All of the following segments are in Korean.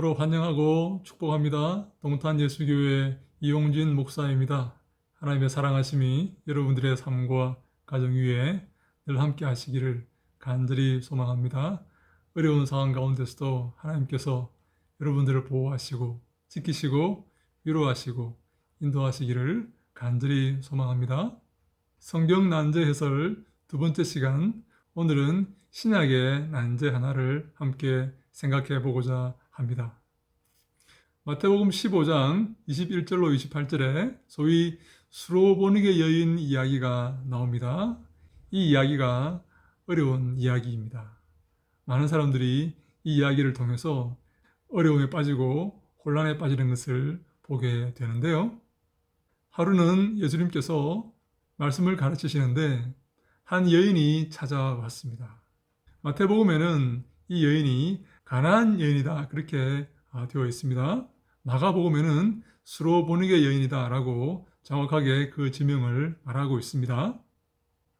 참으로 환영하고 축복합니다. 동탄 예수교회 이용진 목사입니다. 하나님의 사랑하심이 여러분들의 삶과 가정 위에 늘 함께 하시기를 간절히 소망합니다. 어려운 상황 가운데서도 하나님께서 여러분들을 보호하시고 지키시고 위로하시고 인도하시기를 간절히 소망합니다. 성경 난제 해설 두 번째 시간, 오늘은 신약의 난제 하나를 함께 생각해 보고자 합니다. 마태복음 15장 21절로 28절에 소위 수로보니게 여인 이야기가 나옵니다. 이 이야기가 어려운 이야기입니다. 많은 사람들이 이 이야기를 통해서 어려움에 빠지고 혼란에 빠지는 것을 보게 되는데요. 하루는 예수님께서 말씀을 가르치시는데 한 여인이 찾아왔습니다. 마태복음에는 이 여인이 가나안 여인이다 그렇게 되어 있습니다. 마가복음에는 수로보니게 여인이다 라고 정확하게 그 지명을 말하고 있습니다.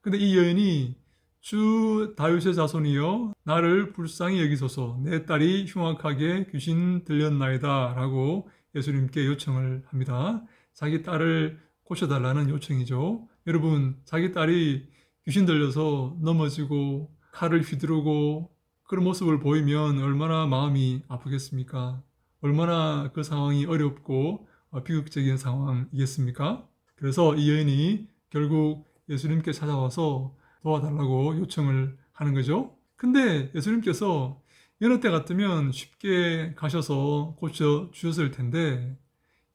근데 이 여인이 주 다윗의 자손이여 나를 불쌍히 여기소서, 내 딸이 흉악하게 귀신 들렸나이다 라고 예수님께 요청을 합니다. 자기 딸을 고쳐달라는 요청이죠. 여러분, 자기 딸이 귀신 들려서 넘어지고 칼을 휘두르고 그런 모습을 보이면 얼마나 마음이 아프겠습니까? 얼마나 그 상황이 어렵고 비극적인 상황이겠습니까? 그래서 이 여인이 결국 예수님께 찾아와서 도와달라고 요청을 하는 거죠. 근데 예수님께서 여느 때 같으면 쉽게 가셔서 고쳐 주셨을 텐데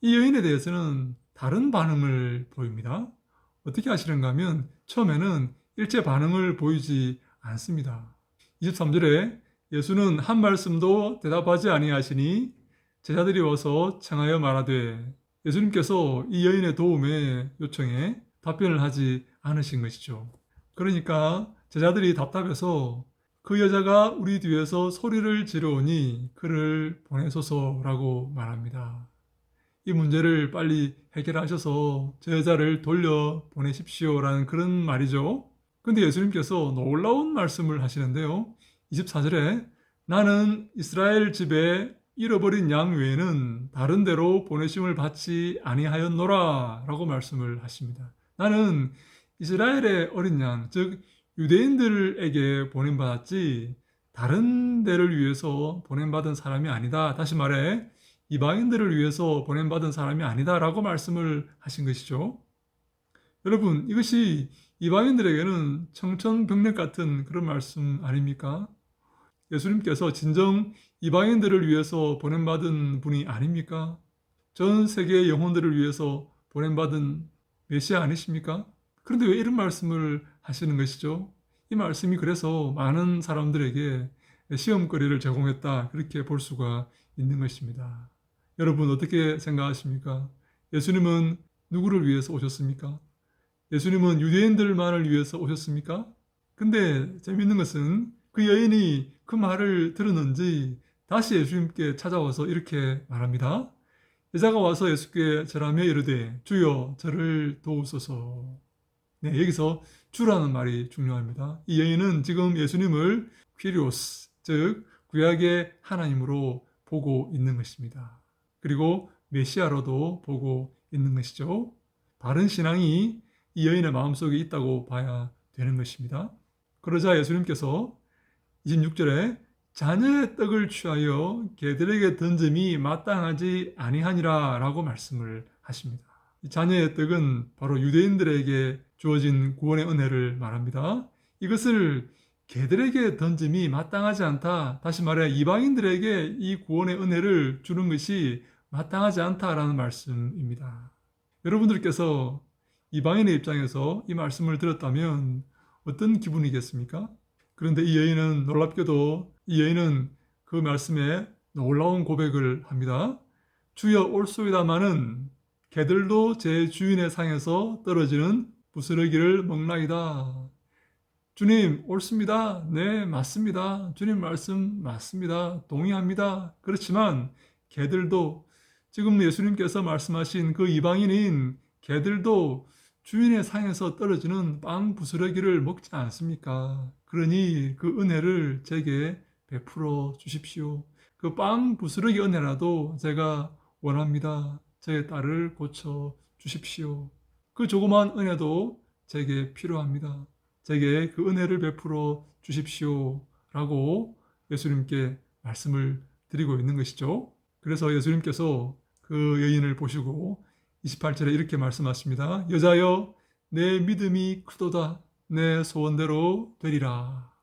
이 여인에 대해서는 다른 반응을 보입니다. 어떻게 하시는가 하면 처음에는 일제 반응을 보이지 않습니다. 23절에 예수는 한 말씀도 대답하지 아니하시니 제자들이 와서 청하여 말하되, 예수님께서 이 여인의 도움에 요청에 답변을 하지 않으신 것이죠. 그러니까 제자들이 답답해서 그 여자가 우리 뒤에서 소리를 지르오니 그를 보내소서라고 말합니다. 이 문제를 빨리 해결하셔서 저 여자를 돌려보내십시오라는 그런 말이죠. 근데 예수님께서 놀라운 말씀을 하시는데요. 24절에 나는 이스라엘 집에 잃어버린 양 외에는 다른 데로 보내심을 받지 아니하였노라 라고 말씀을 하십니다. 나는 이스라엘의 어린 양, 즉 유대인들에게 보냄받았지 다른 데를 위해서 보냄받은 사람이 아니다. 다시 말해 이방인들을 위해서 보냄받은 사람이 아니다 라고 말씀을 하신 것이죠. 여러분, 이것이 이방인들에게는 청천벽력 같은 그런 말씀 아닙니까? 예수님께서 진정 이방인들을 위해서 보냄받은 분이 아닙니까? 전 세계의 영혼들을 위해서 보냄받은 메시아 아니십니까? 그런데 왜 이런 말씀을 하시는 것이죠? 이 말씀이 그래서 많은 사람들에게 시험거리를 제공했다 그렇게 볼 수가 있는 것입니다. 여러분 어떻게 생각하십니까? 예수님은 누구를 위해서 오셨습니까? 예수님은 유대인들만을 위해서 오셨습니까? 근데 재미있는 것은 그 여인이 그 말을 들었는지 다시 예수님께 찾아와서 이렇게 말합니다. 여자가 와서 예수께 절하며 이르되 주여 저를 도우소서. 네, 여기서 주라는 말이 중요합니다. 이 여인은 지금 예수님을 퀴리오스, 즉 구약의 하나님으로 보고 있는 것입니다. 그리고 메시아로도 보고 있는 것이죠. 바른 신앙이 이 여인의 마음속에 있다고 봐야 되는 것입니다. 그러자 예수님께서 26절에 자녀의 떡을 취하여 개들에게 던짐이 마땅하지 아니하니라 라고 말씀을 하십니다. 이 자녀의 떡은 바로 유대인들에게 주어진 구원의 은혜를 말합니다. 이것을 개들에게 던짐이 마땅하지 않다. 다시 말해 이방인들에게 이 구원의 은혜를 주는 것이 마땅하지 않다라는 말씀입니다. 여러분들께서 이방인의 입장에서 이 말씀을 들었다면 어떤 기분이겠습니까? 그런데 이 여인은 놀랍게도 이 여인은 그 말씀에 놀라운 고백을 합니다. 주여 올소이다마는 개들도 제 주인의 상에서 떨어지는 부스러기를 먹나이다. 주님 옳습니다. 네 맞습니다. 주님 말씀 맞습니다. 동의합니다. 그렇지만 개들도 지금 예수님께서 말씀하신 그 이방인인 개들도 주인의 상에서 떨어지는 빵 부스러기를 먹지 않습니까? 그러니 그 은혜를 제게 베풀어 주십시오. 그 빵 부스러기 은혜라도 제가 원합니다. 저의 딸을 고쳐 주십시오. 그 조그만 은혜도 제게 필요합니다. 제게 그 은혜를 베풀어 주십시오. 라고 예수님께 말씀을 드리고 있는 것이죠. 그래서 예수님께서 그 여인을 보시고 28절에 이렇게 말씀하십니다. 여자여, 내 믿음이 크도다. 내 소원대로 되리라.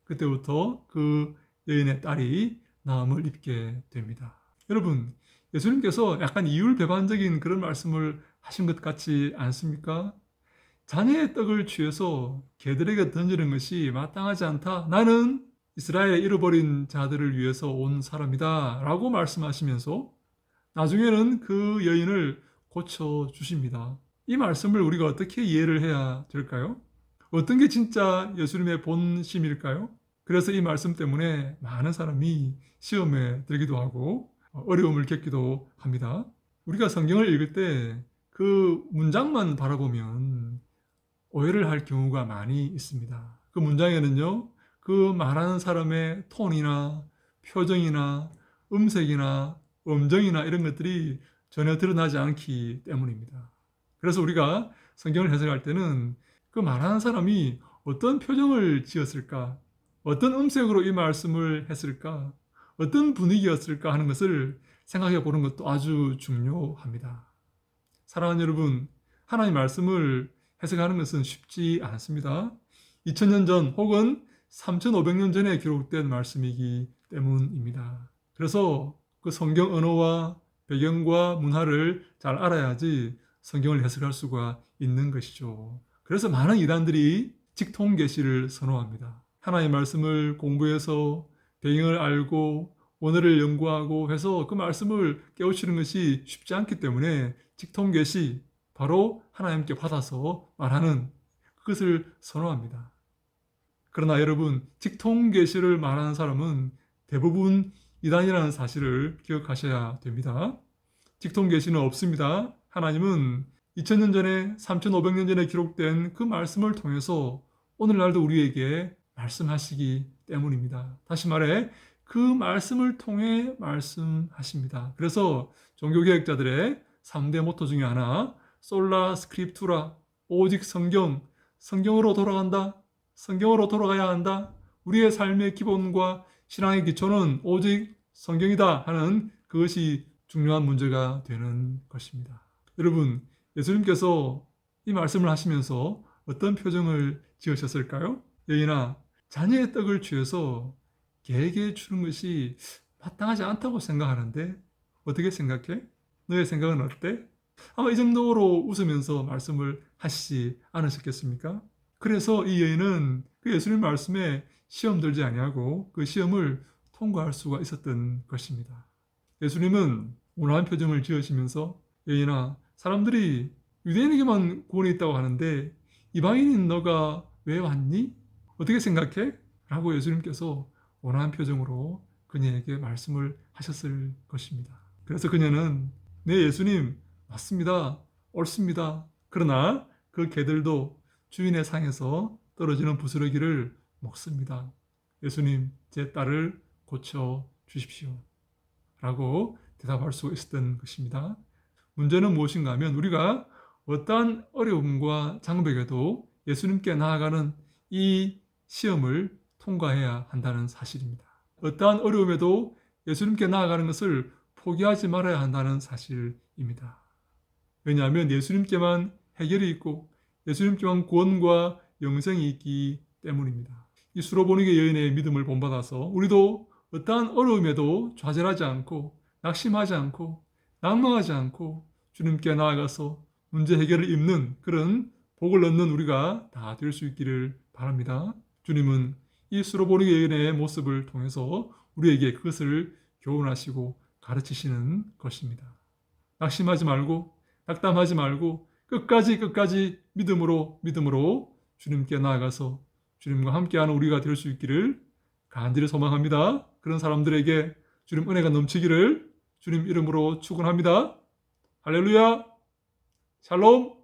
그때부터 그 여인의 딸이 나음을 입게 됩니다. 여러분, 예수님께서 약간 이율배반적인 그런 말씀을 하신 것 같지 않습니까? 자녀의 떡을 취해서 개들에게 던지는 것이 마땅하지 않다. 나는 이스라엘에 잃어버린 자들을 위해서 온 사람이다. 라고 말씀하시면서 나중에는 그 여인을 고쳐주십니다. 이 말씀을 우리가 어떻게 이해를 해야 될까요? 어떤 게 진짜 예수님의 본심일까요? 그래서 이 말씀 때문에 많은 사람이 시험에 들기도 하고 어려움을 겪기도 합니다. 우리가 성경을 읽을 때 그 문장만 바라보면 오해를 할 경우가 많이 있습니다. 그 문장에는요, 그 말하는 사람의 톤이나 표정이나 음색이나 음정이나 이런 것들이 전혀 드러나지 않기 때문입니다. 그래서 우리가 성경을 해석할 때는 그 말하는 사람이 어떤 표정을 지었을까, 어떤 음색으로 이 말씀을 했을까, 어떤 분위기였을까 하는 것을 생각해 보는 것도 아주 중요합니다. 사랑하는 여러분, 하나님의 말씀을 해석하는 것은 쉽지 않습니다. 2000년 전 혹은 3500년 전에 기록된 말씀이기 때문입니다. 그래서 그 성경 언어와 배경과 문화를 잘 알아야지 성경을 해석할 수가 있는 것이죠. 그래서 많은 이단들이 직통계시를 선호합니다. 하나님의 말씀을 공부해서 배경을 알고 원어를 연구하고 해서 그 말씀을 깨우치는 것이 쉽지 않기 때문에 직통계시, 바로 하나님께 받아서 말하는 그것을 선호합니다. 그러나 여러분, 직통계시를 말하는 사람은 대부분 이단이라는 사실을 기억하셔야 됩니다. 직통계시는 없습니다. 하나님은 2000년 전에 3500년 전에 기록된 그 말씀을 통해서 오늘날도 우리에게 말씀하시기 때문입니다. 다시 말해 그 말씀을 통해 말씀하십니다. 그래서 종교개혁자들의 3대 모토 중에 하나, 솔라 스크립투라, 오직 성경, 성경으로 돌아간다, 성경으로 돌아가야 한다, 우리의 삶의 기본과 신앙의 기초는 오직 성경이다 하는 그것이 중요한 문제가 되는 것입니다. 여러분, 예수님께서 이 말씀을 하시면서 어떤 표정을 지으셨을까요? 여인아, 자녀의 떡을 취해서 개에게 주는 것이 마땅하지 않다고 생각하는데 어떻게 생각해? 너의 생각은 어때? 아마 이 정도로 웃으면서 말씀을 하시지 않으셨겠습니까? 그래서 이 여인은 그 예수님 말씀에 시험 들지 아니하고 그 시험을 통과할 수가 있었던 것입니다. 예수님은 온화한 표정을 지으시면서 여인아, 사람들이 유대인에게만 구원이 있다고 하는데 이방인인 너가 왜 왔니? 어떻게 생각해? 라고 예수님께서 온화한 표정으로 그녀에게 말씀을 하셨을 것입니다. 그래서 그녀는 네, 예수님 맞습니다. 옳습니다. 그러나 그 개들도 주인의 상에서 떨어지는 부스러기를 먹습니다. 예수님, 제 딸을 고쳐 주십시오. 라고 대답할 수 있었던 것입니다. 문제는 무엇인가 하면 우리가 어떠한 어려움과 장벽에도 예수님께 나아가는 이 시험을 통과해야 한다는 사실입니다. 어떠한 어려움에도 예수님께 나아가는 것을 포기하지 말아야 한다는 사실입니다. 왜냐하면 예수님께만 해결이 있고 예수님께만 구원과 영생이 있기 때문입니다. 이 수로보니게 여인의 믿음을 본받아서 우리도 어떠한 어려움에도 좌절하지 않고 낙심하지 않고 낭망하지 않고 주님께 나아가서 문제 해결을 입는 그런 복을 얻는 우리가 다 될 수 있기를 바랍니다. 주님은 이 수로보니게 여인의 모습을 통해서 우리에게 그것을 교훈하시고 가르치시는 것입니다. 낙심하지 말고 낙담하지 말고 끝까지 믿음으로 주님께 나아가서 주님과 함께하는 우리가 될 수 있기를 간절히 소망합니다. 그런 사람들에게 주님 은혜가 넘치기를 주님 이름으로 축원합니다. 할렐루야. 샬롬.